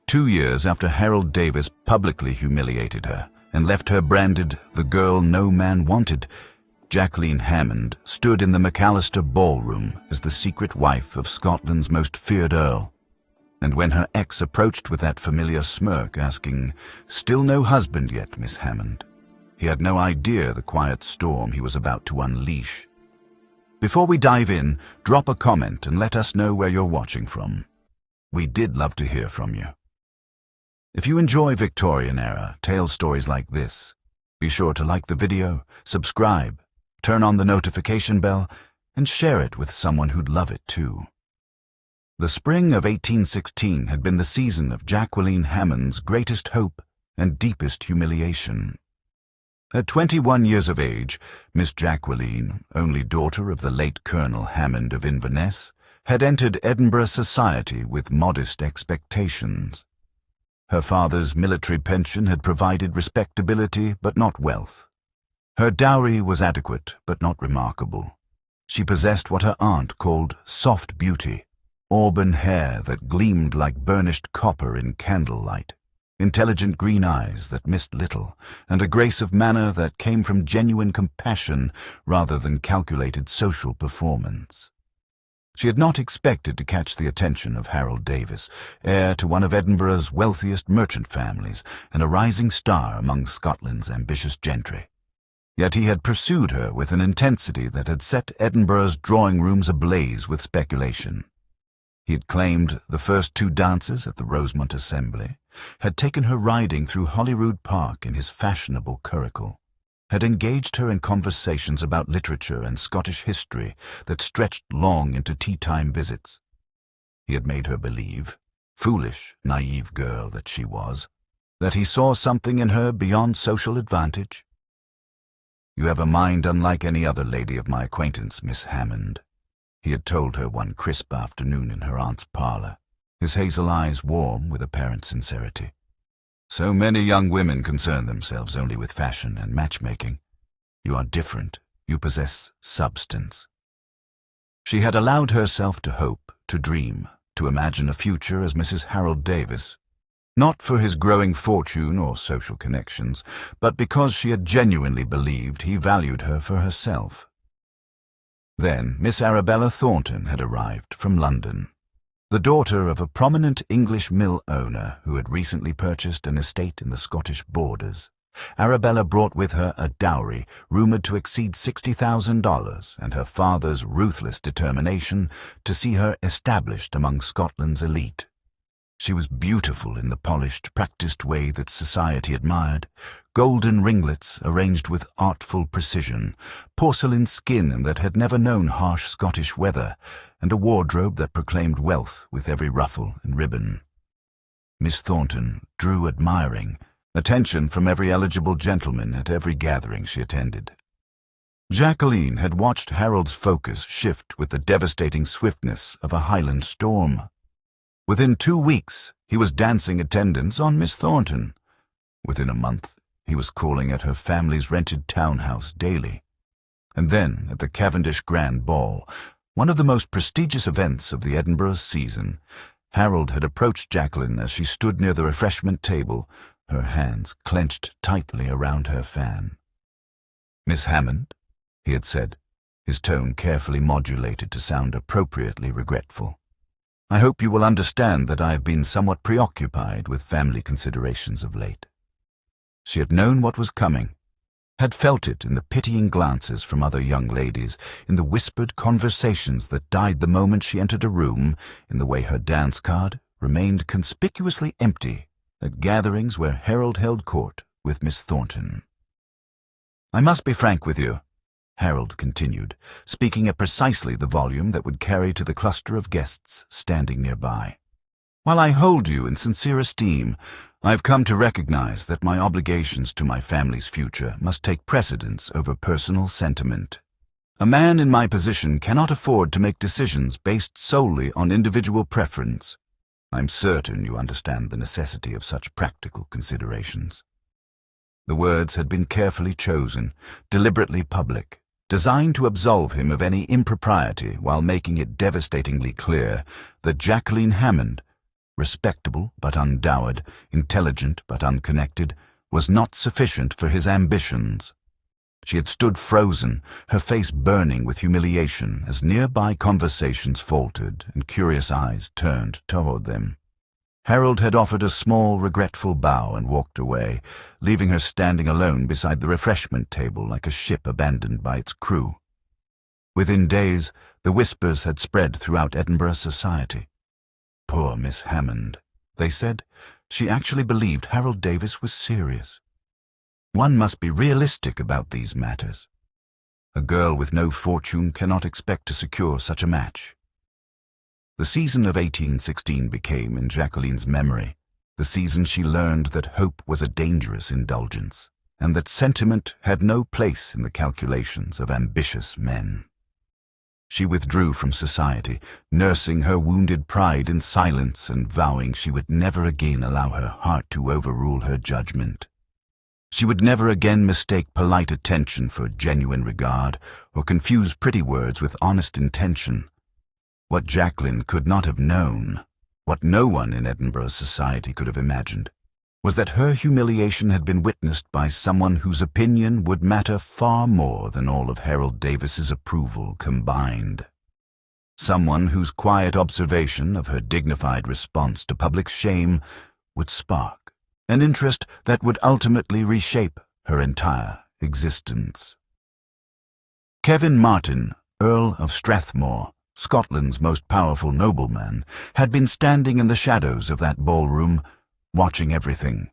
2 years after Harold Davis publicly humiliated her and left her branded the girl no man wanted, Jacqueline Hammond stood in the McAllister ballroom as the secret wife of Scotland's most feared earl. And when her ex approached with that familiar smirk, asking, "Still no husband yet, Miss Hammond?" he had no idea the quiet storm he was about to unleash. Before we dive in, drop a comment and let us know where you're watching from. We did love to hear from you. If you enjoy Victorian-era tale stories like this, be sure to like the video, subscribe, turn on the notification bell, and share it with someone who'd love it too. The spring of 1816 had been the season of Jacqueline Hammond's greatest hope and deepest humiliation. At 21 years of age, Miss Jacqueline, only daughter of the late Colonel Hammond of Inverness, had entered Edinburgh society with modest expectations. Her father's military pension had provided respectability but not wealth. Her dowry was adequate but not remarkable. She possessed what her aunt called soft beauty, auburn hair that gleamed like burnished copper in candlelight, intelligent green eyes that missed little, and a grace of manner that came from genuine compassion rather than calculated social performance. She had not expected to catch the attention of Harold Davis, heir to one of Edinburgh's wealthiest merchant families and a rising star among Scotland's ambitious gentry. Yet he had pursued her with an intensity that had set Edinburgh's drawing rooms ablaze with speculation. He had claimed the first 2 dances at the Rosemont Assembly, had taken her riding through Holyrood Park in his fashionable curricle, had engaged her in conversations about literature and Scottish history that stretched long into tea-time visits. He had made her believe, foolish, naive girl that she was, that he saw something in her beyond social advantage. "You have a mind unlike any other lady of my acquaintance, Miss Hammond," he had told her one crisp afternoon in her aunt's parlour, his hazel eyes warm with apparent sincerity. "So many young women concern themselves only with fashion and matchmaking. You are different. You possess substance." She had allowed herself to hope, to dream, to imagine a future as Mrs. Harold Davis, not for his growing fortune or social connections, but because she had genuinely believed he valued her for herself. Then Miss Arabella Thornton had arrived from London, the daughter of a prominent English mill owner who had recently purchased an estate in the Scottish borders. Arabella brought with her a dowry rumoured to exceed $60,000 and her father's ruthless determination to see her established among Scotland's elite. She was beautiful in the polished, practiced way that society admired, golden ringlets arranged with artful precision, porcelain skin that had never known harsh Scottish weather, and a wardrobe that proclaimed wealth with every ruffle and ribbon. Miss Thornton drew admiring attention from every eligible gentleman at every gathering she attended. Jacqueline had watched Harold's focus shift with the devastating swiftness of a Highland storm. Within 2 weeks, he was dancing attendance on Miss Thornton. Within a month, he was calling at her family's rented townhouse daily. And then, at the Cavendish Grand Ball, one of the most prestigious events of the Edinburgh season, Harold had approached Jacqueline as she stood near the refreshment table, her hands clenched tightly around her fan. "Miss Hammond," he had said, his tone carefully modulated to sound appropriately regretful, "I hope you will understand that I have been somewhat preoccupied with family considerations of late." She had known what was coming, had felt it in the pitying glances from other young ladies, in the whispered conversations that died the moment she entered a room, in the way her dance card remained conspicuously empty at gatherings where Harold held court with Miss Thornton. "I must be frank with you," Harold continued, speaking at precisely the volume that would carry to the cluster of guests standing nearby. "While I hold you in sincere esteem, I've come to recognize that my obligations to my family's future must take precedence over personal sentiment. A man in my position cannot afford to make decisions based solely on individual preference. I'm certain you understand the necessity of such practical considerations." The words had been carefully chosen, deliberately public, designed to absolve him of any impropriety while making it devastatingly clear that Jacqueline Hammond respectable but undowered, intelligent but unconnected, was not sufficient for his ambitions. She had stood frozen, her face burning with humiliation as nearby conversations faltered and curious eyes turned toward them. Harold had offered a small, regretful bow and walked away, leaving her standing alone beside the refreshment table like a ship abandoned by its crew. Within days, the whispers had spread throughout Edinburgh society. Poor Miss Hammond, they said. She actually believed Harold Davis was serious. One must be realistic about these matters. A girl with no fortune cannot expect to secure such a match. The season of 1816 became, in Jacqueline's memory, the season she learned that hope was a dangerous indulgence, and that sentiment had no place in the calculations of ambitious men. She withdrew from society, nursing her wounded pride in silence and vowing she would never again allow her heart to overrule her judgment. She would never again mistake polite attention for genuine regard or confuse pretty words with honest intention. What Jacqueline could not have known, what no one in Edinburgh society could have imagined, was that her humiliation had been witnessed by someone whose opinion would matter far more than all of Harold Davis's approval combined. Someone whose quiet observation of her dignified response to public shame would spark an interest that would ultimately reshape her entire existence. Kevin Martin, Earl of Strathmore, Scotland's most powerful nobleman, had been standing in the shadows of that ballroom, watching everything.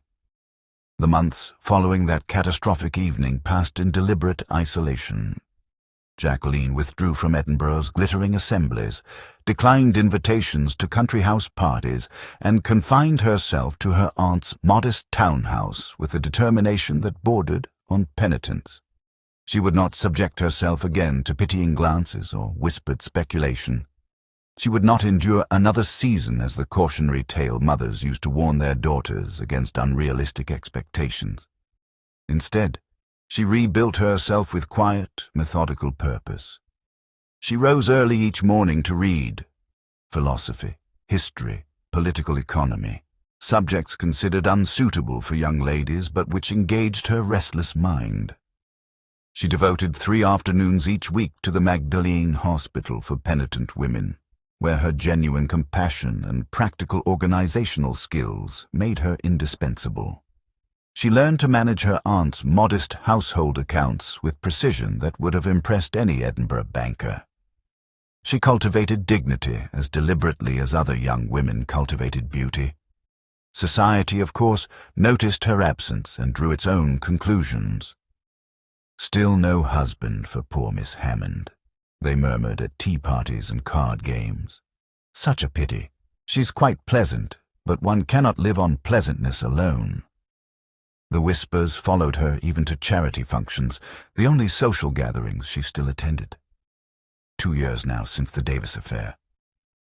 The months following that catastrophic evening passed in deliberate isolation. Jacqueline withdrew from Edinburgh's glittering assemblies, declined invitations to country house parties, and confined herself to her aunt's modest townhouse with a determination that bordered on penitence. She would not subject herself again to pitying glances or whispered speculation. She would not endure another season as the cautionary tale mothers used to warn their daughters against unrealistic expectations. Instead, she rebuilt herself with quiet, methodical purpose. She rose early each morning to read philosophy, history, political economy, subjects considered unsuitable for young ladies but which engaged her restless mind. She devoted 3 afternoons each week to the Magdalene Hospital for penitent women, where her genuine compassion and practical organizational skills made her indispensable. She learned to manage her aunt's modest household accounts with precision that would have impressed any Edinburgh banker. She cultivated dignity as deliberately as other young women cultivated beauty. Society, of course, noticed her absence and drew its own conclusions. "Still no husband for poor Miss Hammond," they murmured at tea parties and card games. "Such a pity. She's quite pleasant, but one cannot live on pleasantness alone." The whispers followed her even to charity functions, the only social gatherings she still attended. 2 years now since the Davis affair.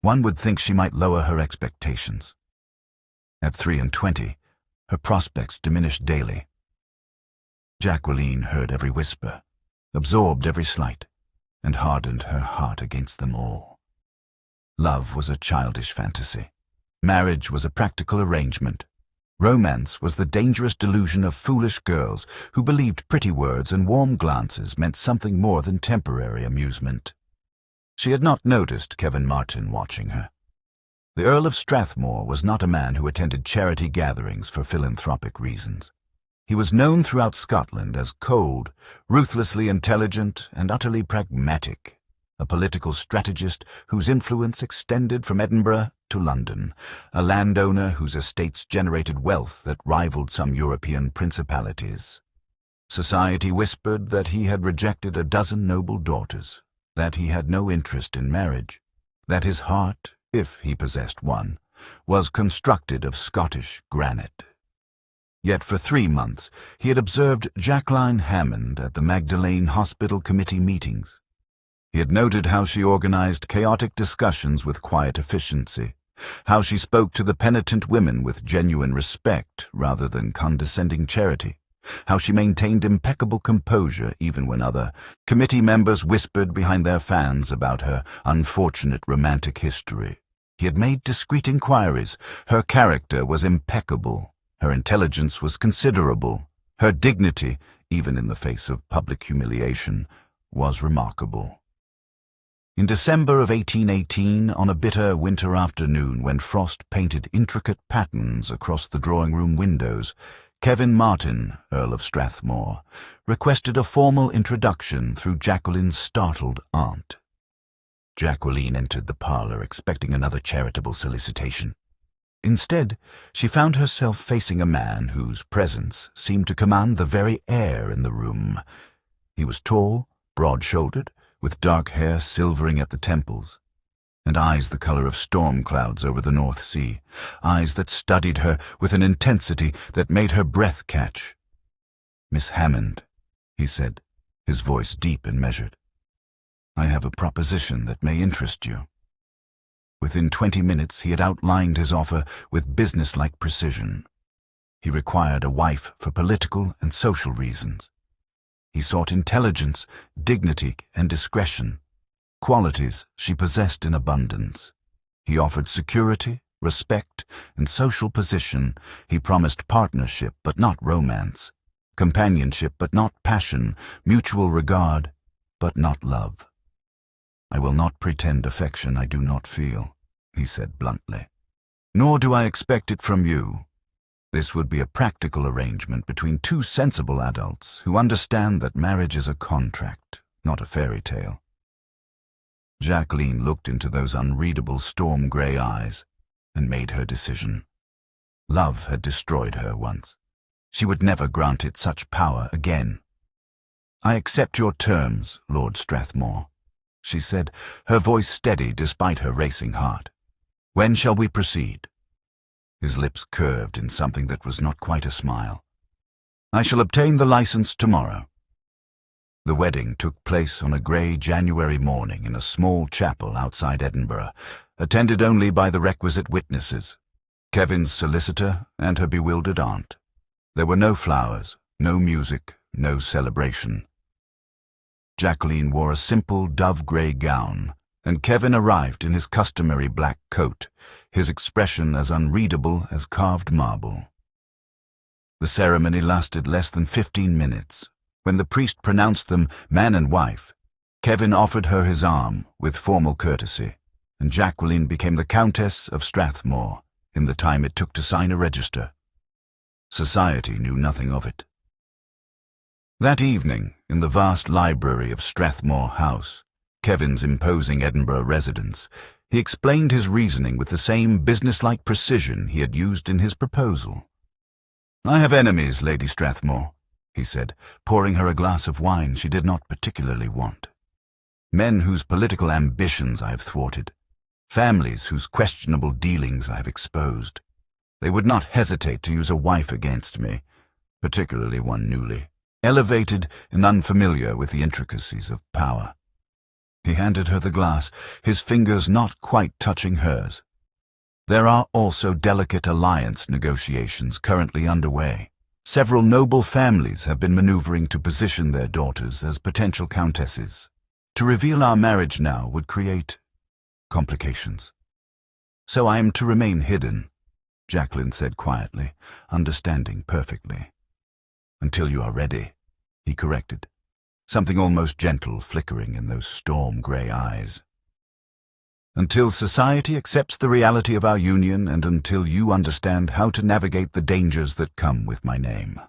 One would think she might lower her expectations. At 23, her prospects diminished daily. Jacqueline heard every whisper, absorbed every slight, and hardened her heart against them all. Love was a childish fantasy. Marriage was a practical arrangement. Romance was the dangerous delusion of foolish girls who believed pretty words and warm glances meant something more than temporary amusement. She had not noticed Kevin Martin watching her. The Earl of Strathmore was not a man who attended charity gatherings for philanthropic reasons. He was known throughout Scotland as cold, ruthlessly intelligent, and utterly pragmatic, a political strategist whose influence extended from Edinburgh to London, a landowner whose estates generated wealth that rivaled some European principalities. Society whispered that he had rejected a dozen noble daughters, that he had no interest in marriage, that his heart, if he possessed one, was constructed of Scottish granite. Yet for 3 months he had observed Jacqueline Hammond at the Magdalene Hospital Committee meetings. He had noted how she organized chaotic discussions with quiet efficiency, how she spoke to the penitent women with genuine respect rather than condescending charity, how she maintained impeccable composure even when other committee members whispered behind their fans about her unfortunate romantic history, He had made discreet inquiries. Her character was impeccable. Her intelligence was considerable. Her dignity, even in the face of public humiliation, was remarkable. In December of 1818, on a bitter winter afternoon when frost painted intricate patterns across the drawing-room windows, Kevin Martin, Earl of Strathmore, requested a formal introduction through Jacqueline's startled aunt. Jacqueline entered the parlor expecting another charitable solicitation. Instead, she found herself facing a man whose presence seemed to command the very air in the room. He was tall, broad-shouldered, with dark hair silvering at the temples, and eyes the color of storm clouds over the North Sea, eyes that studied her with an intensity that made her breath catch. "Miss Hammond," he said, his voice deep and measured, "I have a proposition that may interest you." Within 20 minutes he had outlined his offer with businesslike precision. He required a wife for political and social reasons. He sought intelligence, dignity, and discretion, qualities she possessed in abundance. He offered security, respect, and social position. He promised partnership but not romance, companionship but not passion, mutual regard but not love. "I will not pretend affection I do not feel," he said bluntly. "Nor do I expect it from you. This would be a practical arrangement between two sensible adults who understand that marriage is a contract, not a fairy tale." Jacqueline looked into those unreadable storm-gray eyes and made her decision. Love had destroyed her once. She would never grant it such power again. "I accept your terms, Lord Strathmore," she said, her voice steady despite her racing heart. "When shall we proceed?" His lips curved in something that was not quite a smile. "I shall obtain the license tomorrow." The wedding took place on a grey January morning in a small chapel outside Edinburgh, attended only by the requisite witnesses, Kevin's solicitor and her bewildered aunt. There were no flowers, no music, no celebration. Jacqueline wore a simple dove-grey gown, and Kevin arrived in his customary black coat, his expression as unreadable as carved marble. The ceremony lasted less than 15 minutes. When the priest pronounced them man and wife, Kevin offered her his arm with formal courtesy, and Jacqueline became the Countess of Strathmore in the time it took to sign a register. Society knew nothing of it. That evening, in the vast library of Strathmore House, Kevin's imposing Edinburgh residence, he explained his reasoning with the same businesslike precision he had used in his proposal. "I have enemies, Lady Strathmore," he said, pouring her a glass of wine she did not particularly want. "Men whose political ambitions I have thwarted, families whose questionable dealings I have exposed. They would not hesitate to use a wife against me, particularly one newly elevated and unfamiliar with the intricacies of power." He handed her the glass, his fingers not quite touching hers. "There are also delicate alliance negotiations currently underway. Several noble families have been maneuvering to position their daughters as potential countesses. To reveal our marriage now would create complications. So I am to remain hidden," Jacqueline said quietly, understanding perfectly. "Until you are ready," he corrected, something almost gentle flickering in those storm-gray eyes. "Until society accepts the reality of our union and until you understand how to navigate the dangers that come with my name."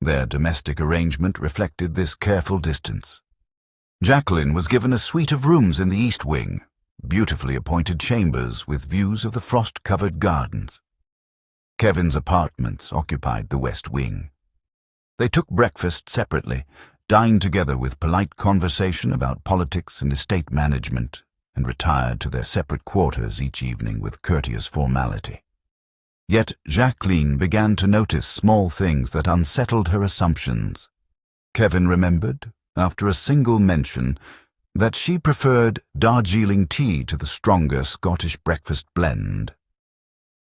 Their domestic arrangement reflected this careful distance. Jacqueline was given a suite of rooms in the East Wing, beautifully appointed chambers with views of the frost-covered gardens. Kevin's apartments occupied the West Wing. They took breakfast separately, dined together with polite conversation about politics and estate management, and retired to their separate quarters each evening with courteous formality. Yet Jacqueline began to notice small things that unsettled her assumptions. Kevin remembered, after a single mention, that she preferred Darjeeling tea to the stronger Scottish breakfast blend.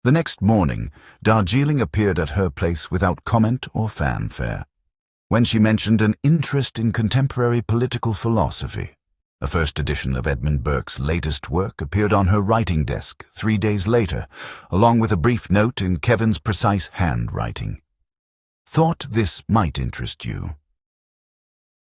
The next morning, Darjeeling appeared at her place without comment or fanfare. When she mentioned an interest in contemporary political philosophy, A first edition of Edmund Burke's latest work appeared on her writing desk 3 days later, along with a brief note in Kevin's precise handwriting. Thought this might interest you.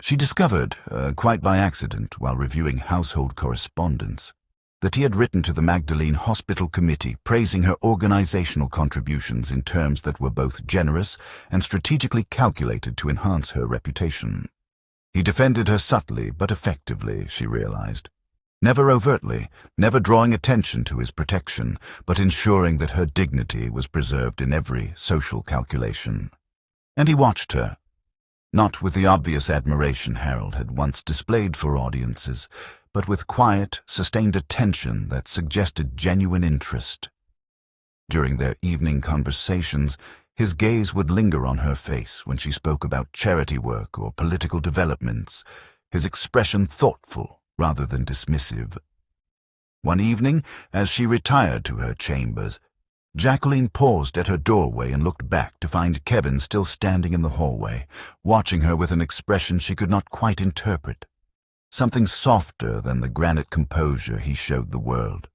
She discovered, quite by accident while reviewing household correspondence, that he had written to the Magdalene Hospital Committee praising her organizational contributions in terms that were both generous and strategically calculated to enhance her reputation. He defended her subtly but effectively, she realized. Never overtly, never drawing attention to his protection, but ensuring that her dignity was preserved in every social calculation. And he watched her, not with the obvious admiration Harold had once displayed for audiences, but with quiet, sustained attention that suggested genuine interest. During their evening conversations, his gaze would linger on her face when she spoke about charity work or political developments, his expression thoughtful rather than dismissive. One evening, as she retired to her chambers, Jacqueline paused at her doorway and looked back to find Kevin still standing in the hallway, watching her with an expression she could not quite interpret. Something softer than the granite composure he showed the world.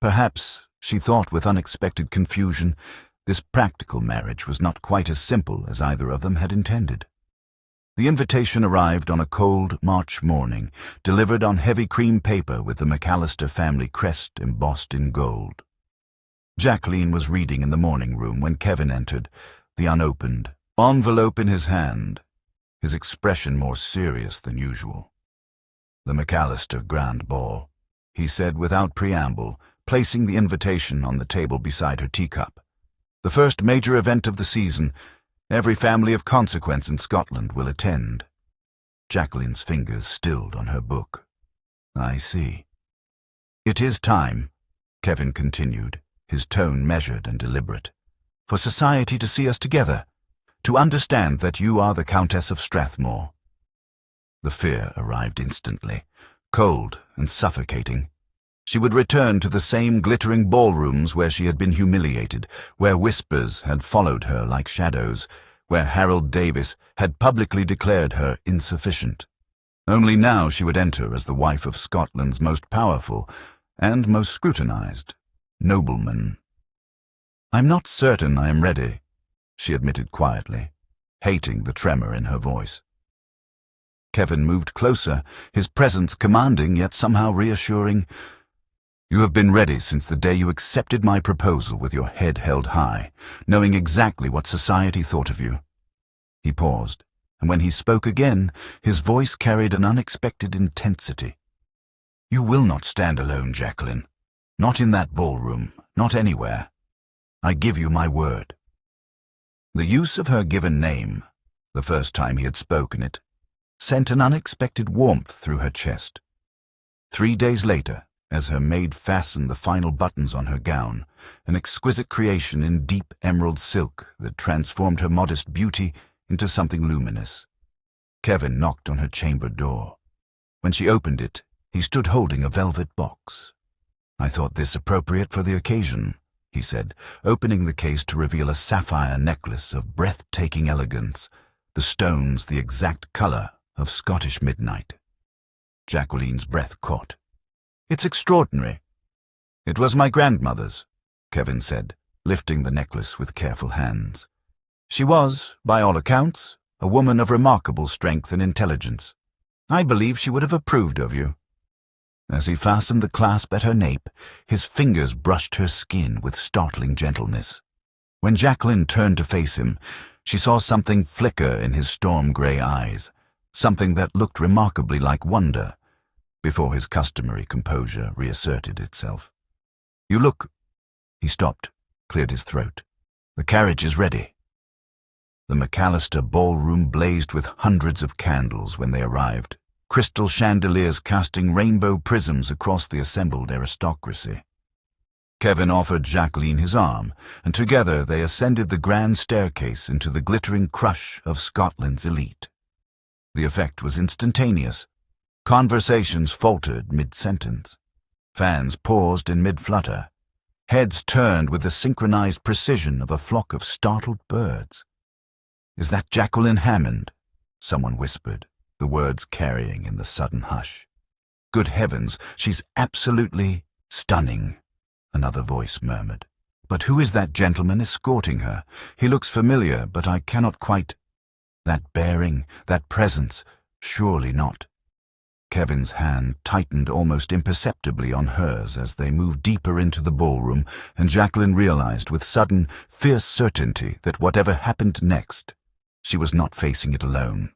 Perhaps, she thought with unexpected confusion, this practical marriage was not quite as simple as either of them had intended. The invitation arrived on a cold March morning, delivered on heavy cream paper with the McAllister family crest embossed in gold. Jacqueline was reading in the morning room when Kevin entered, the unopened envelope in his hand, his expression more serious than usual. "The McAllister Grand Ball," he said without preamble, placing the invitation on the table beside her teacup. "The first major event of the season. Every family of consequence in Scotland will attend." Jacqueline's fingers stilled on her book. "I see." "It is time," Kevin continued, his tone measured and deliberate, "for society to see us together, to understand that you are the Countess of Strathmore." The fear arrived instantly, cold and suffocating. She would return to the same glittering ballrooms where she had been humiliated, where whispers had followed her like shadows, where Harold Davis had publicly declared her insufficient. Only now she would enter as the wife of Scotland's most powerful and most scrutinized nobleman. "I'm not certain I am ready," she admitted quietly, hating the tremor in her voice. Kevin moved closer, his presence commanding yet somehow reassuring. "You have been ready since the day you accepted my proposal with your head held high, knowing exactly what society thought of you." He paused, and when he spoke again, his voice carried an unexpected intensity. "You will not stand alone, Jacqueline. Not in that ballroom, not anywhere. I give you my word." The use of her given name, the first time he had spoken it, sent an unexpected warmth through her chest. 3 days later, as her maid fastened the final buttons on her gown, an exquisite creation in deep emerald silk that transformed her modest beauty into something luminous, Kevin knocked on her chamber door. When she opened it, he stood holding a velvet box. "I thought this appropriate for the occasion," he said, opening the case to reveal a sapphire necklace of breathtaking elegance, the stones the exact color of Scottish midnight. Jacqueline's breath caught. "It's extraordinary." "It was my grandmother's," Kevin said, lifting the necklace with careful hands. "She was, by all accounts, a woman of remarkable strength and intelligence. I believe she would have approved of you." As he fastened the clasp at her nape, his fingers brushed her skin with startling gentleness. When Jacqueline turned to face him, she saw something flicker in his storm-gray eyes, something that looked remarkably like wonder, before his customary composure reasserted itself. "You look—" He stopped, cleared his throat. "The carriage is ready." The McAllister ballroom blazed with hundreds of candles when they arrived, crystal chandeliers casting rainbow prisms across the assembled aristocracy. Kevin offered Jacqueline his arm, and together they ascended the grand staircase into the glittering crush of Scotland's elite. The effect was instantaneous. Conversations faltered mid-sentence. Fans paused in mid-flutter. Heads turned with the synchronized precision of a flock of startled birds. "Is that Jacqueline Hammond?" someone whispered, the words carrying in the sudden hush. Good heavens, she's absolutely stunning, another voice murmured. But who is that gentleman escorting her? He looks familiar, but I cannot quite... That bearing, that presence, surely not. Kevin's hand tightened almost imperceptibly on hers as they moved deeper into the ballroom, and Jacqueline realized with sudden, fierce certainty that whatever happened next, she was not facing it alone.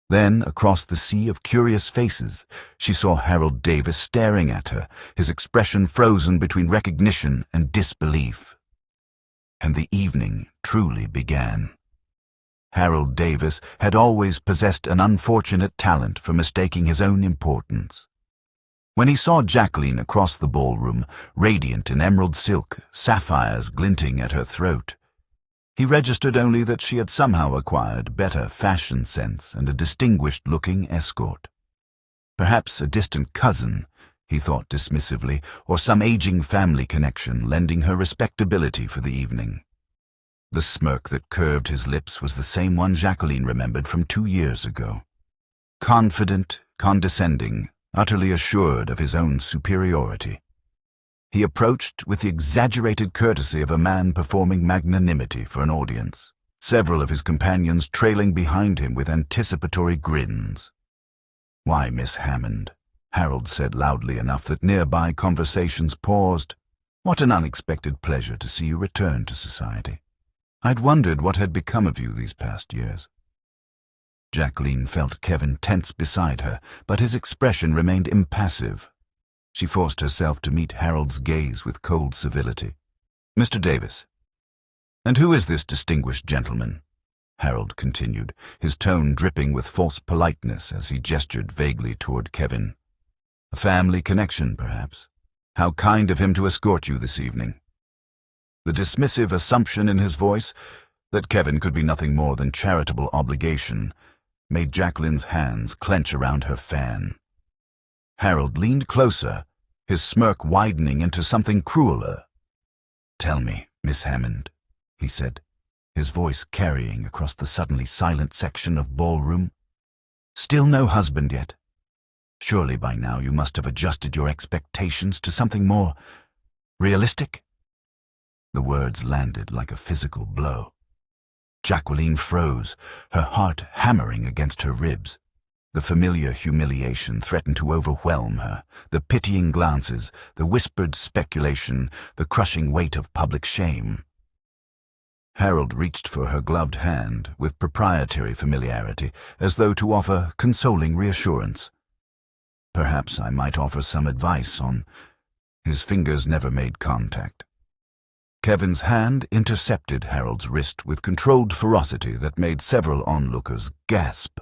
Then, across the sea of curious faces, she saw Harold Davis staring at her, his expression frozen between recognition and disbelief. And the evening truly began. Harold Davis had always possessed an unfortunate talent for mistaking his own importance. When he saw Jacqueline across the ballroom, radiant in emerald silk, sapphires glinting at her throat, he registered only that she had somehow acquired better fashion sense and a distinguished-looking escort. Perhaps a distant cousin, he thought dismissively, or some aging family connection lending her respectability for the evening. The smirk that curved his lips was the same one Jacqueline remembered from 2 years ago. Confident, condescending, utterly assured of his own superiority. He approached with the exaggerated courtesy of a man performing magnanimity for an audience, several of his companions trailing behind him with anticipatory grins. "Why, Miss Hammond," Harold said loudly enough that nearby conversations paused, "what an unexpected pleasure to see you return to society. I'd wondered what had become of you these past years." Jacqueline felt Kevin tense beside her, but his expression remained impassive. She forced herself to meet Harold's gaze with cold civility. "Mr. Davis." "And who is this distinguished gentleman?" Harold continued, his tone dripping with false politeness as he gestured vaguely toward Kevin. "A family connection, perhaps? How kind of him to escort you this evening." The dismissive assumption in his voice, that Kevin could be nothing more than charitable obligation, made Jacqueline's hands clench around her fan. Harold leaned closer, his smirk widening into something crueler. "Tell me, Miss Hammond," he said, his voice carrying across the suddenly silent section of ballroom. "Still no husband yet? Surely by now you must have adjusted your expectations to something more realistic?" The words landed like a physical blow. Jacqueline froze, her heart hammering against her ribs. The familiar humiliation threatened to overwhelm her, the pitying glances, the whispered speculation, the crushing weight of public shame. Harold reached for her gloved hand with proprietary familiarity, as though to offer consoling reassurance. "Perhaps I might offer some advice on..." His fingers never made contact. Kevin's hand intercepted Harold's wrist with controlled ferocity that made several onlookers gasp.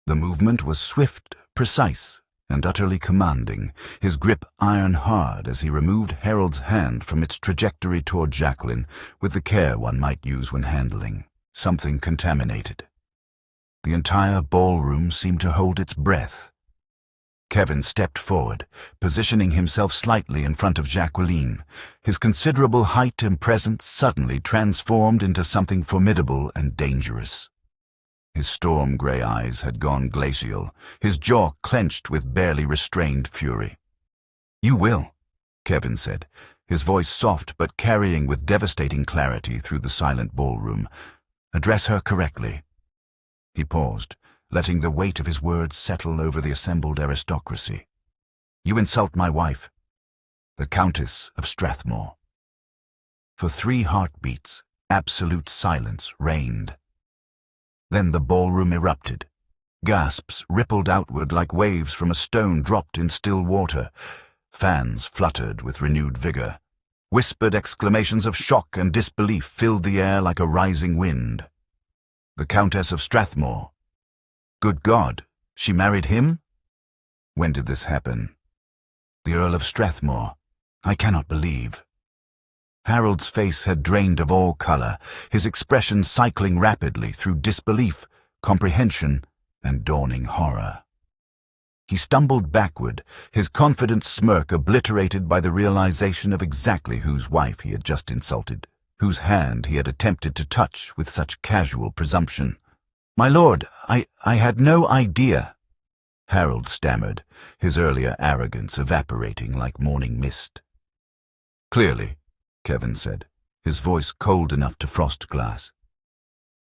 The movement was swift, precise, and utterly commanding, his grip iron-hard as he removed Harold's hand from its trajectory toward Jacqueline with the care one might use when handling something contaminated. The entire ballroom seemed to hold its breath. Kevin stepped forward, positioning himself slightly in front of Jacqueline, his considerable height and presence suddenly transformed into something formidable and dangerous. His storm-gray eyes had gone glacial, his jaw clenched with barely restrained fury. "You will," Kevin said, his voice soft but carrying with devastating clarity through the silent ballroom. "Address her correctly." He paused, letting the weight of his words settle over the assembled aristocracy. "You insult my wife, the Countess of Strathmore." For 3 heartbeats, absolute silence reigned. Then the ballroom erupted. Gasps rippled outward like waves from a stone dropped in still water. Fans fluttered with renewed vigor. Whispered exclamations of shock and disbelief filled the air like a rising wind. The Countess of Strathmore. Good God, she married him? When did this happen? The Earl of Strathmore. I cannot believe. Harold's face had drained of all color, his expression cycling rapidly through disbelief, comprehension, and dawning horror. He stumbled backward, his confident smirk obliterated by the realization of exactly whose wife he had just insulted, whose hand he had attempted to touch with such casual presumption. "My lord, I had no idea." Harold stammered, his earlier arrogance evaporating like morning mist. "Clearly," Kevin said, his voice cold enough to frost glass.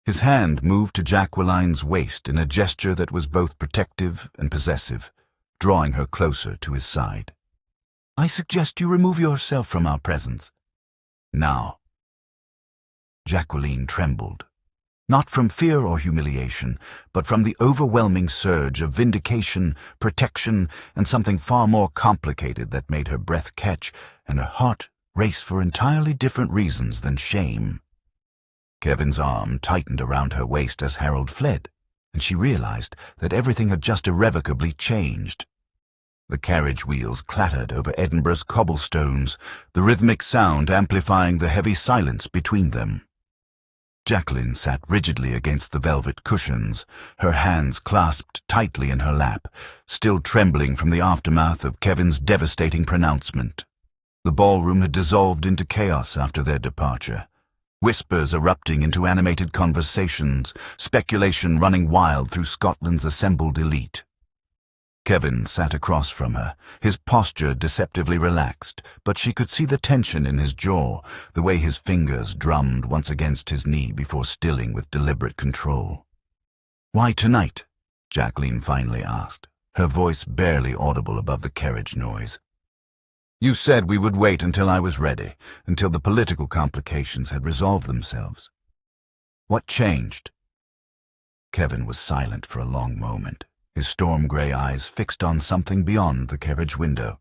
His hand moved to Jacqueline's waist in a gesture that was both protective and possessive, drawing her closer to his side. "I suggest you remove yourself from our presence. Now." Jacqueline trembled, not from fear or humiliation, but from the overwhelming surge of vindication, protection, and something far more complicated that made her breath catch and her heart race for entirely different reasons than shame. Kevin's arm tightened around her waist as Harold fled, and she realized that everything had just irrevocably changed. The carriage wheels clattered over Edinburgh's cobblestones, the rhythmic sound amplifying the heavy silence between them. Jacqueline sat rigidly against the velvet cushions, her hands clasped tightly in her lap, still trembling from the aftermath of Kevin's devastating pronouncement. The ballroom had dissolved into chaos after their departure, whispers erupting into animated conversations, speculation running wild through Scotland's assembled elite. Kevin sat across from her, his posture deceptively relaxed, but she could see the tension in his jaw, the way his fingers drummed once against his knee before stilling with deliberate control. "Why tonight?" Jacqueline finally asked, her voice barely audible above the carriage noise. "You said we would wait until I was ready, until the political complications had resolved themselves. What changed?" Kevin was silent for a long moment, his storm-gray eyes fixed on something beyond the carriage window.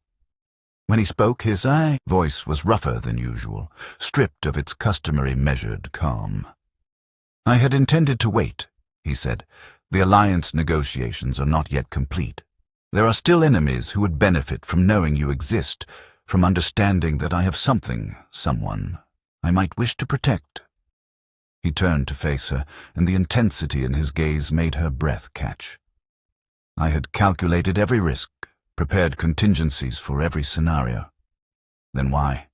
When he spoke, his voice was rougher than usual, stripped of its customary measured calm. "I had intended to wait," he said. "The alliance negotiations are not yet complete. There are still enemies who would benefit from knowing you exist, from understanding that I have someone, I might wish to protect." He turned to face her, and the intensity in his gaze made her breath catch. "I had calculated every risk, prepared contingencies for every scenario." "Then why?"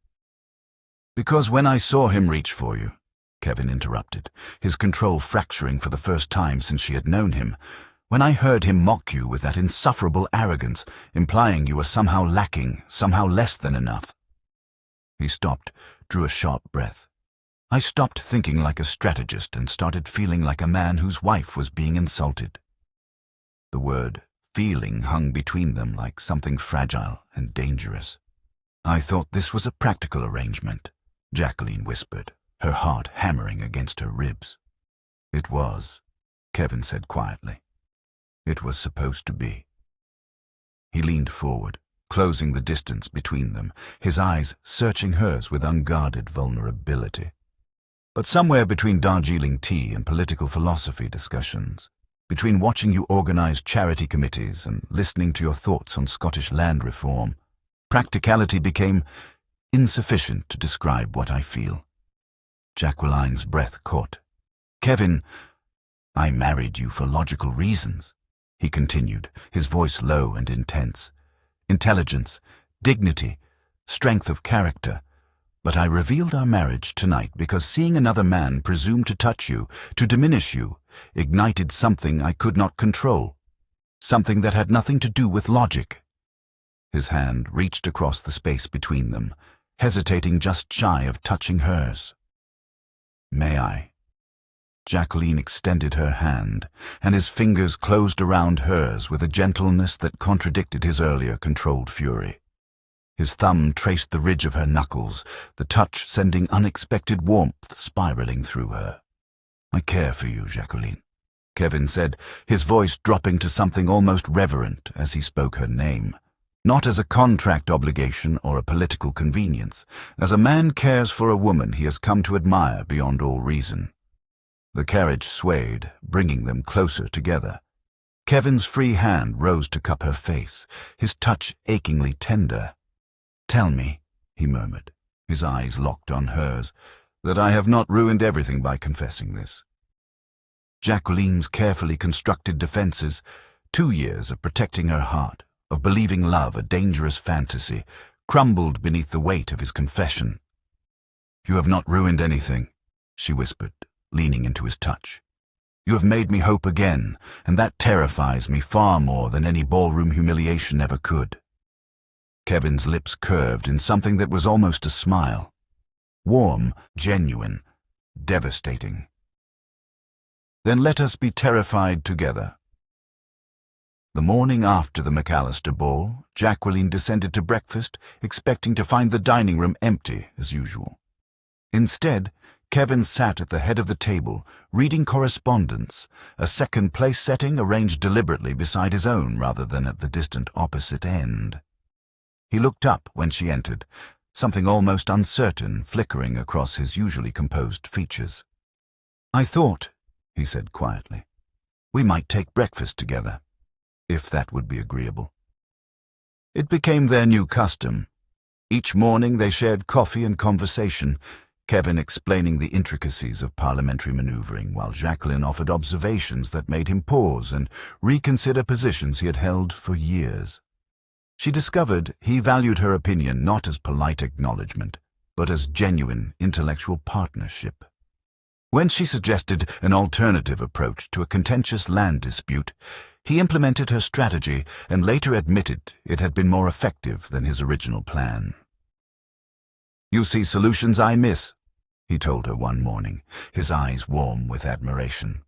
"Because when I saw him reach for you," Kevin interrupted, his control fracturing for the first time since she had known him, "when I heard him mock you with that insufferable arrogance, implying you were somehow lacking, somehow less than enough." He stopped, drew a sharp breath. "I stopped thinking like a strategist and started feeling like a man whose wife was being insulted." The word feeling hung between them like something fragile and dangerous. "I thought this was a practical arrangement," Jacqueline whispered, her heart hammering against her ribs. "It was," Kevin said quietly. "It was supposed to be." He leaned forward, closing the distance between them, his eyes searching hers with unguarded vulnerability. "But somewhere between Darjeeling tea and political philosophy discussions, between watching you organize charity committees and listening to your thoughts on Scottish land reform, practicality became insufficient to describe what I feel." Jacqueline's breath caught. "Kevin, I married you for logical reasons," he continued, his voice low and intense. "Intelligence, dignity, strength of character. But I revealed our marriage tonight because seeing another man presume to touch you, to diminish you, ignited something I could not control, something that had nothing to do with logic." His hand reached across the space between them, hesitating just shy of touching hers. "May I?" Jacqueline extended her hand, and his fingers closed around hers with a gentleness that contradicted his earlier controlled fury. His thumb traced the ridge of her knuckles, the touch sending unexpected warmth spiraling through her. "I care for you, Jacqueline," Kevin said, his voice dropping to something almost reverent as he spoke her name. "Not as a contract obligation or a political convenience, as a man cares for a woman he has come to admire beyond all reason." The carriage swayed, bringing them closer together. Kevin's free hand rose to cup her face, his touch achingly tender. "Tell me," he murmured, his eyes locked on hers, "that I have not ruined everything by confessing this." Jacqueline's carefully constructed defenses, 2 years of protecting her heart, of believing love a dangerous fantasy, crumbled beneath the weight of his confession. "You have not ruined anything," she whispered, leaning into his touch. You have made me hope again, and that terrifies me far more than any ballroom humiliation ever could." Kevin's lips curved in something that was almost a smile. Warm, genuine, devastating. "Then let us be terrified together." The morning after the McAllister ball, Jacqueline descended to breakfast, expecting to find the dining room empty as usual. Instead, Kevin sat at the head of the table, reading correspondence, a second-place setting arranged deliberately beside his own rather than at the distant opposite end. He looked up when she entered, something almost uncertain flickering across his usually composed features. "I thought," he said quietly, "we might take breakfast together, if that would be agreeable." It became their new custom. Each morning they shared coffee and conversation, Kevin explaining the intricacies of parliamentary maneuvering, while Jacqueline offered observations that made him pause and reconsider positions he had held for years. She discovered he valued her opinion not as polite acknowledgement, but as genuine intellectual partnership. When she suggested an alternative approach to a contentious land dispute, he implemented her strategy and later admitted it had been more effective than his original plan. "You see solutions I miss," he told her one morning, his eyes warm with admiration.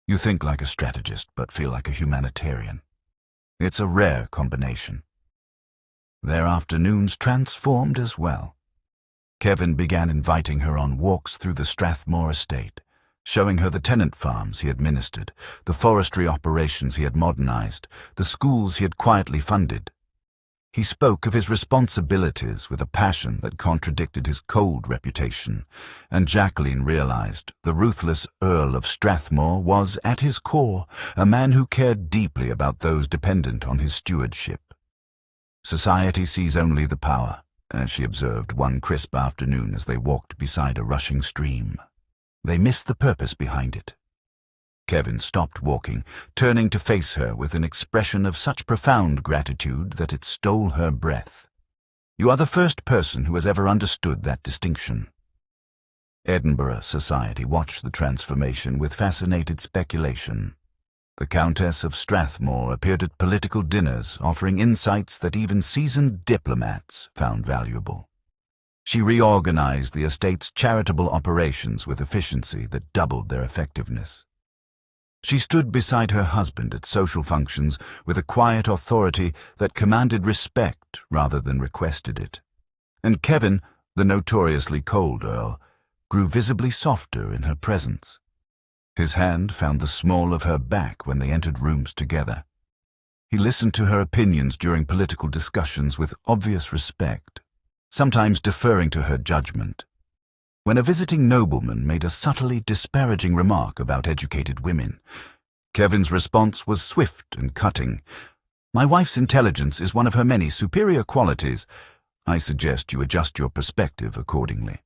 "You think like a strategist but feel like a humanitarian. It's a rare combination." Their afternoons transformed as well. Kevin began inviting her on walks through the Strathmore estate, showing her the tenant farms he administered, the forestry operations he had modernized, the schools he had quietly funded. He spoke of his responsibilities with a passion that contradicted his cold reputation, and Jacqueline realized the ruthless Earl of Strathmore was, at his core, a man who cared deeply about those dependent on his stewardship. "Society sees only the power," as she observed one crisp afternoon as they walked beside a rushing stream. "They miss the purpose behind it." Kevin stopped walking, turning to face her with an expression of such profound gratitude that it stole her breath. "You are the first person who has ever understood that distinction." Edinburgh society watched the transformation with fascinated speculation. The Countess of Strathmore appeared at political dinners, offering insights that even seasoned diplomats found valuable. She reorganized the estate's charitable operations with efficiency that doubled their effectiveness. She stood beside her husband at social functions with a quiet authority that commanded respect rather than requested it. And Kevin, the notoriously cold Earl, grew visibly softer in her presence. His hand found the small of her back when they entered rooms together. He listened to her opinions during political discussions with obvious respect, sometimes deferring to her judgment. When a visiting nobleman made a subtly disparaging remark about educated women, Kevin's response was swift and cutting. "My wife's intelligence is one of her many superior qualities. I suggest you adjust your perspective accordingly."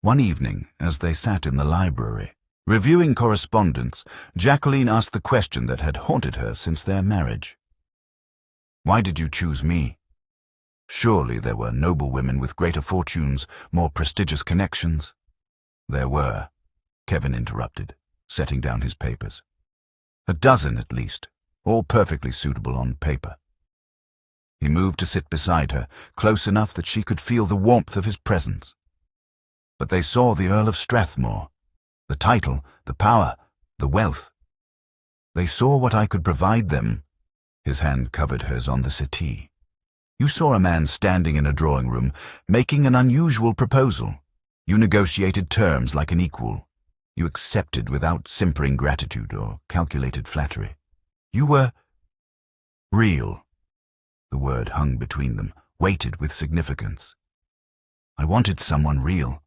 One evening, as they sat in the library, reviewing correspondence, Jacqueline asked the question that had haunted her since their marriage. "Why did you choose me? Surely there were noble women with greater fortunes, more prestigious connections." "There were," Kevin interrupted, setting down his papers. "A dozen at least, all perfectly suitable on paper." He moved to sit beside her, close enough that she could feel the warmth of his presence. But they saw the Earl of Strathmore, the title, the power, the wealth. They saw what I could provide them. His hand covered hers on the settee. You saw a man standing in a drawing room, making an unusual proposal. You negotiated terms like an equal. You accepted without simpering gratitude or calculated flattery. You were real. The word hung between them, weighted with significance. "I wanted someone real,"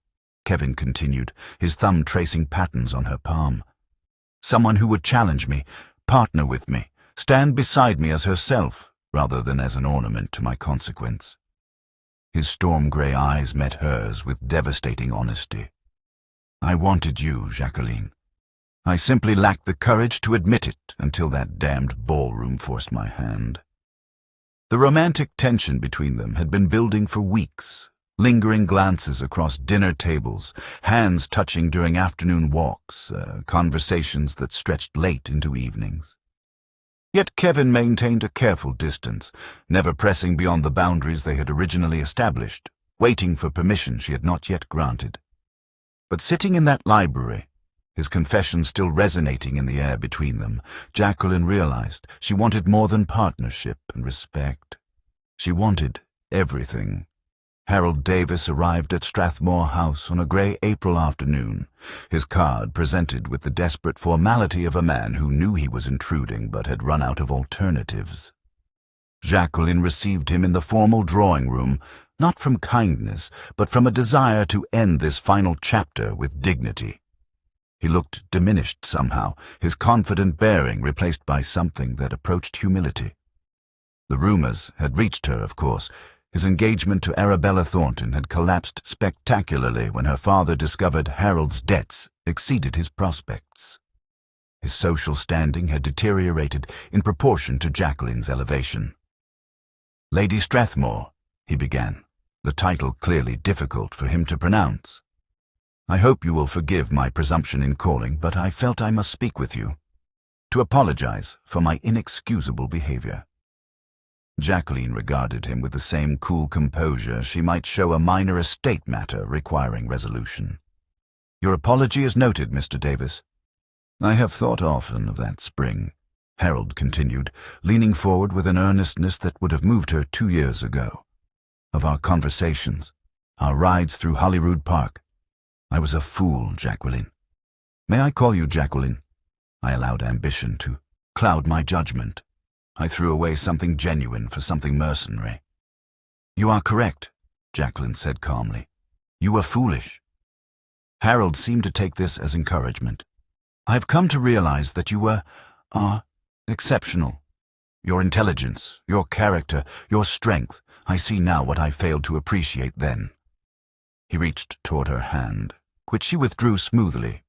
Kevin continued, his thumb tracing patterns on her palm. "Someone who would challenge me, partner with me, stand beside me as herself, rather than as an ornament to my consequence." His storm-gray eyes met hers with devastating honesty. "I wanted you, Jacqueline. I simply lacked the courage to admit it until that damned ballroom forced my hand." The romantic tension between them had been building for weeks. Lingering glances across dinner tables, hands touching during afternoon walks, conversations that stretched late into evenings. Yet Kevin maintained a careful distance, never pressing beyond the boundaries they had originally established, waiting for permission she had not yet granted. But sitting in that library, his confession still resonating in the air between them, Jacqueline realized she wanted more than partnership and respect. She wanted everything. Harold Davis arrived at Strathmore House on a grey April afternoon, his card presented with the desperate formality of a man who knew he was intruding but had run out of alternatives. Jacqueline received him in the formal drawing room, not from kindness, but from a desire to end this final chapter with dignity. He looked diminished somehow, his confident bearing replaced by something that approached humility. The rumors had reached her, of course. His engagement to Arabella Thornton had collapsed spectacularly when her father discovered Harold's debts exceeded his prospects. His social standing had deteriorated in proportion to Jacqueline's elevation. "Lady Strathmore," he began, the title clearly difficult for him to pronounce. "I hope you will forgive my presumption in calling, but I felt I must speak with you, to apologize for my inexcusable behavior." Jacqueline regarded him with the same cool composure she might show a minor estate matter requiring resolution. "Your apology is noted, Mr. Davis." "I have thought often of that spring," Harold continued, leaning forward with an earnestness that would have moved her 2 years ago. "Of our conversations, our rides through Holyrood Park. I was a fool, Jacqueline. May I call you Jacqueline? I allowed ambition to cloud my judgment. I threw away something genuine for something mercenary." "You are correct," Jacqueline said calmly. "You were foolish." Harold seemed to take this as encouragement. "I've come to realize that you are exceptional. Your intelligence, your character, your strength, I see now what I failed to appreciate then." He reached toward her hand, which she withdrew smoothly.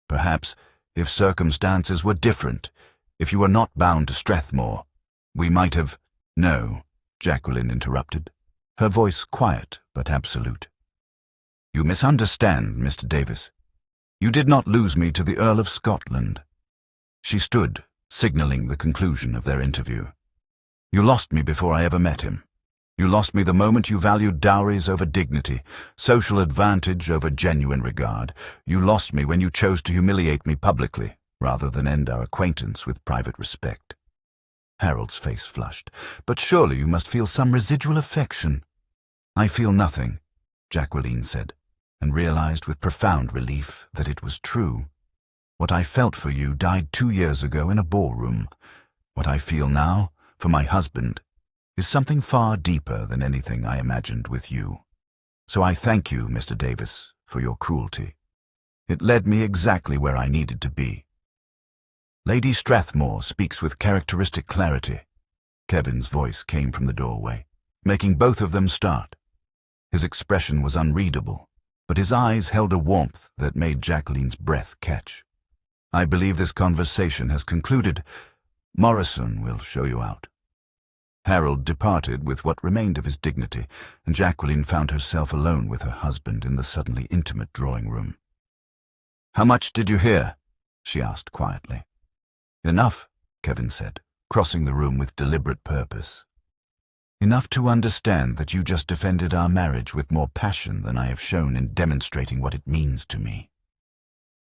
"Perhaps, if circumstances were different, if you were not bound to Strathmore, we might have—" "No," Jacqueline interrupted, her voice quiet but absolute. "You misunderstand, Mr. Davis. You did not lose me to the Earl of Scotland." She stood, signaling the conclusion of their interview. "You lost me before I ever met him. You lost me the moment you valued dowries over dignity, social advantage over genuine regard. You lost me when you chose to humiliate me publicly, rather than end our acquaintance with private respect." Harold's face flushed. "But surely you must feel some residual affection." "I feel nothing," Jacqueline said, and realized with profound relief that it was true. "What I felt for you died 2 years ago in a ballroom. What I feel now, for my husband, is something far deeper than anything I imagined with you. So I thank you, Mr. Davis, for your cruelty. It led me exactly where I needed to be." "Lady Strathmore speaks with characteristic clarity." Kevin's voice came from the doorway, making both of them start. His expression was unreadable, but his eyes held a warmth that made Jacqueline's breath catch. "I believe this conversation has concluded. Morrison will show you out." Harold departed with what remained of his dignity, and Jacqueline found herself alone with her husband in the suddenly intimate drawing room. "How much did you hear?" she asked quietly. "Enough," Kevin said, crossing the room with deliberate purpose. "Enough to understand that you just defended our marriage with more passion than I have shown in demonstrating what it means to me."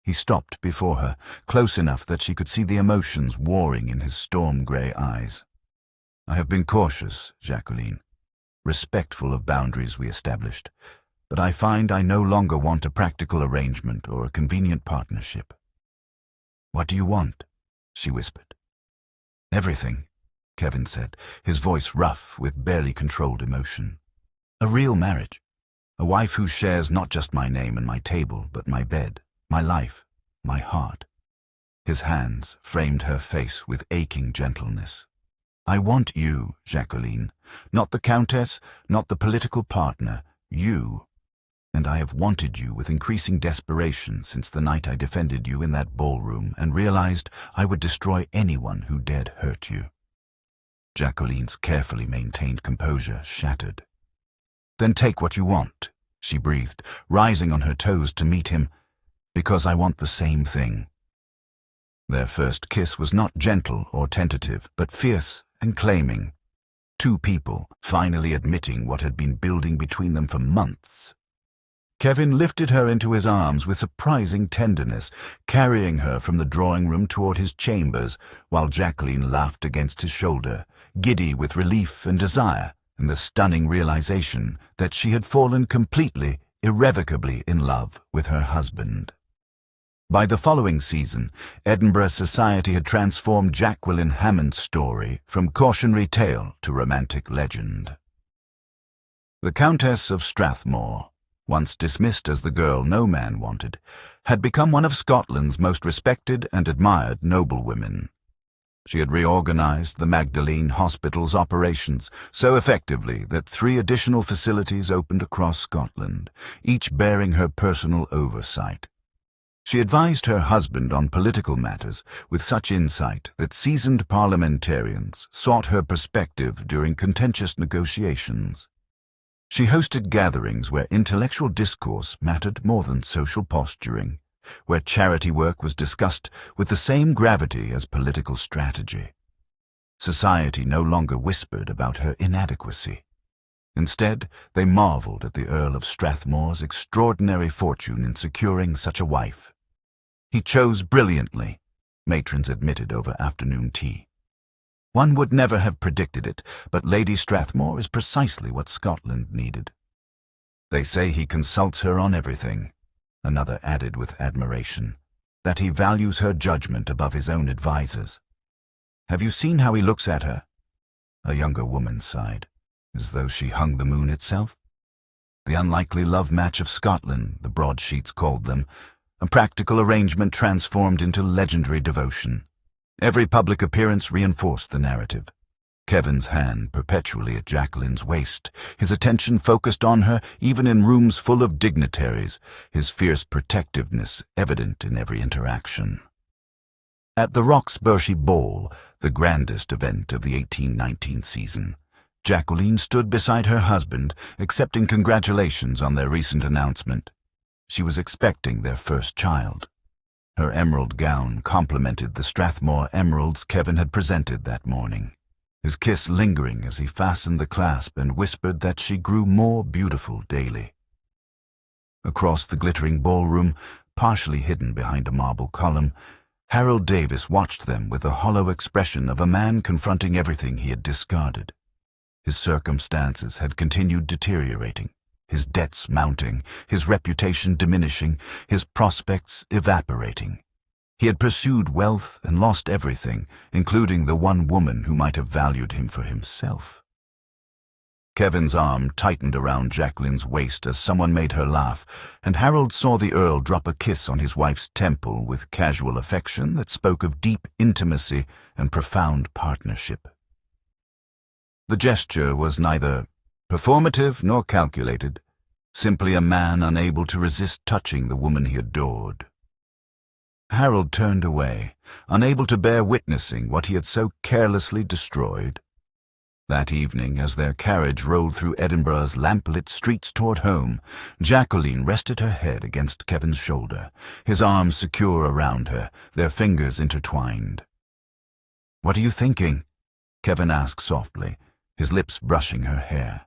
He stopped before her, close enough that she could see the emotions warring in his storm-grey eyes. "I have been cautious, Jacqueline, respectful of boundaries we established, but I find I no longer want a practical arrangement or a convenient partnership." "What do you want?" she whispered. "Everything," Kevin said, his voice rough with barely controlled emotion. "A real marriage. A wife who shares not just my name and my table, but my bed, my life, my heart." His hands framed her face with aching gentleness. "I want you, Jacqueline, not the Countess, not the political partner, you. And I have wanted you with increasing desperation since the night I defended you in that ballroom and realized I would destroy anyone who dared hurt you." Jacqueline's carefully maintained composure shattered. Then take what you want, she breathed, rising on her toes to meet him, because I want the same thing. Their first kiss was not gentle or tentative, but fierce and claiming. Two people finally admitting what had been building between them for months. Kevin lifted her into his arms with surprising tenderness, carrying her from the drawing room toward his chambers, while Jacqueline laughed against his shoulder, giddy with relief and desire, and the stunning realization that she had fallen completely, irrevocably in love with her husband. By the following season, Edinburgh society had transformed Jacqueline Hammond's story from cautionary tale to romantic legend. The Countess of Strathmore, once dismissed as the girl no man wanted, had become one of Scotland's most respected and admired noblewomen. She had reorganized the Magdalene Hospital's operations so effectively that 3 additional facilities opened across Scotland, each bearing her personal oversight. She advised her husband on political matters with such insight that seasoned parliamentarians sought her perspective during contentious negotiations. She hosted gatherings where intellectual discourse mattered more than social posturing, where charity work was discussed with the same gravity as political strategy. Society no longer whispered about her inadequacy. Instead, they marveled at the Earl of Strathmore's extraordinary fortune in securing such a wife. He chose brilliantly, matrons admitted over afternoon tea. One would never have predicted it, but Lady Strathmore is precisely what Scotland needed. They say he consults her on everything, another added with admiration, that he values her judgment above his own advisers. Have you seen how he looks at her? A younger woman sighed, as though she hung the moon itself. The unlikely love match of Scotland, the broadsheets called them, a practical arrangement transformed into legendary devotion. Every public appearance reinforced the narrative. Kevin's hand perpetually at Jacqueline's waist, his attention focused on her even in rooms full of dignitaries, his fierce protectiveness evident in every interaction. At the Roxburgh Ball, the grandest event of the 1819 season, Jacqueline stood beside her husband, accepting congratulations on their recent announcement. She was expecting their first child. Her emerald gown complemented the Strathmore emeralds Kevin had presented that morning, his kiss lingering as he fastened the clasp and whispered that she grew more beautiful daily. Across the glittering ballroom, partially hidden behind a marble column, Harold Davis watched them with the hollow expression of a man confronting everything he had discarded. His circumstances had continued deteriorating, his debts mounting, his reputation diminishing, his prospects evaporating. He had pursued wealth and lost everything, including the one woman who might have valued him for himself. Kevin's arm tightened around Jacqueline's waist as someone made her laugh, and Harold saw the Earl drop a kiss on his wife's temple with casual affection that spoke of deep intimacy and profound partnership. The gesture was neither performative nor calculated, simply a man unable to resist touching the woman he adored. Harold turned away, unable to bear witnessing what he had so carelessly destroyed. That evening, as their carriage rolled through Edinburgh's lamplit streets toward home, Jacqueline rested her head against Kevin's shoulder, his arms secure around her, their fingers intertwined. "What are you thinking?" Kevin asked softly, his lips brushing her hair.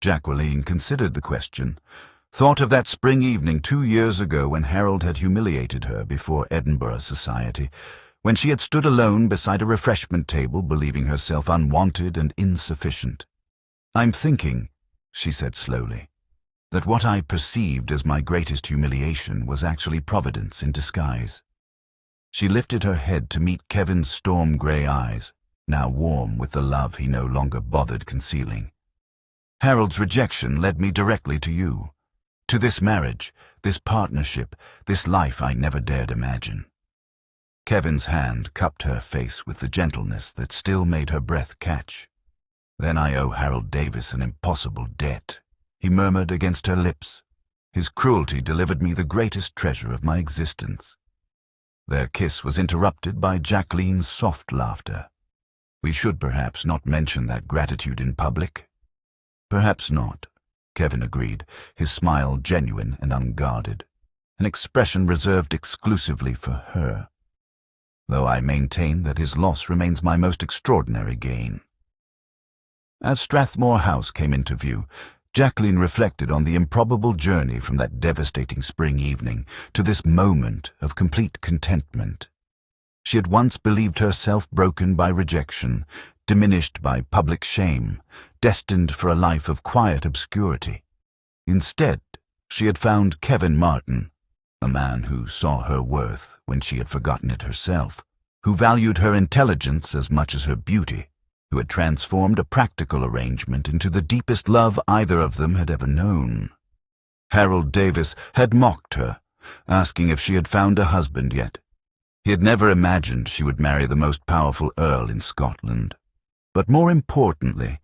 Jacqueline considered the question, thought of that spring evening 2 years ago when Harold had humiliated her before Edinburgh society, when she had stood alone beside a refreshment table believing herself unwanted and insufficient. "I'm thinking," she said slowly, "that what I perceived as my greatest humiliation was actually Providence in disguise." She lifted her head to meet Kevin's storm-gray eyes, now warm with the love he no longer bothered concealing. "Harold's rejection led me directly to you, to this marriage, this partnership, this life I never dared imagine." Kevin's hand cupped her face with the gentleness that still made her breath catch. "Then I owe Harold Davis an impossible debt," he murmured against her lips. "His cruelty delivered me the greatest treasure of my existence." Their kiss was interrupted by Jacqueline's soft laughter. "We should perhaps not mention that gratitude in public." Perhaps not, Kevin agreed, his smile genuine and unguarded, an expression reserved exclusively for her. Though I maintain that his loss remains my most extraordinary gain. As Strathmore House came into view, Jacqueline reflected on the improbable journey from that devastating spring evening to this moment of complete contentment. She had once believed herself broken by rejection, diminished by public shame, destined for a life of quiet obscurity. Instead, she had found Kevin Martin, a man who saw her worth when she had forgotten it herself, who valued her intelligence as much as her beauty, who had transformed a practical arrangement into the deepest love either of them had ever known. Harold Davis had mocked her, asking if she had found a husband yet. He had never imagined she would marry the most powerful earl in Scotland. But more importantly,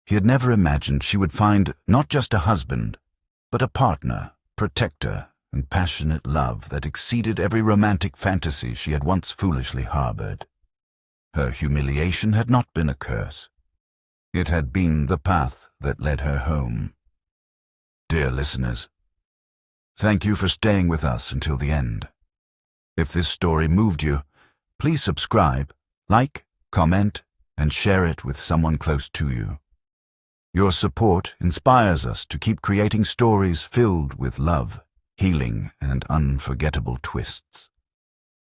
he had never imagined she would find not just a husband, but a partner, protector, and passionate love that exceeded every romantic fantasy she had once foolishly harbored. Her humiliation had not been a curse. It had been the path that led her home. Dear listeners, thank you for staying with us until the end. If this story moved you, please subscribe, like, comment, and share it with someone close to you. Your support inspires us to keep creating stories filled with love, healing, and unforgettable twists.